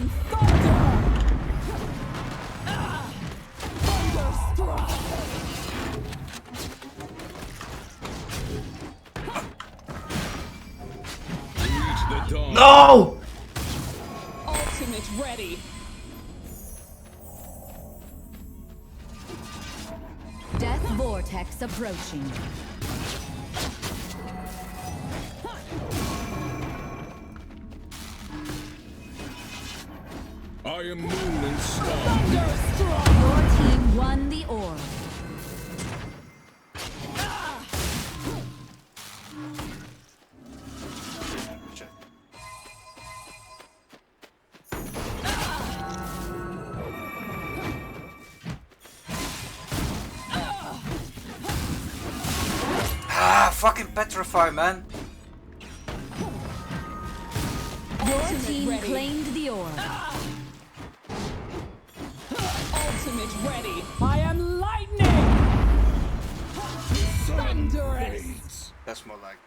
am thunder! Thunderstruck! Reach the dawn. No! Ultimate ready! Death vortex approaching. I am moon and star. Thunderstruck! Your team won the orb. Shit. Ah, fucking petrify, man. Your Ultimate team ready. claimed the orb. Ultimate ready! I am lightning! Thunderous! Fades. That's more like.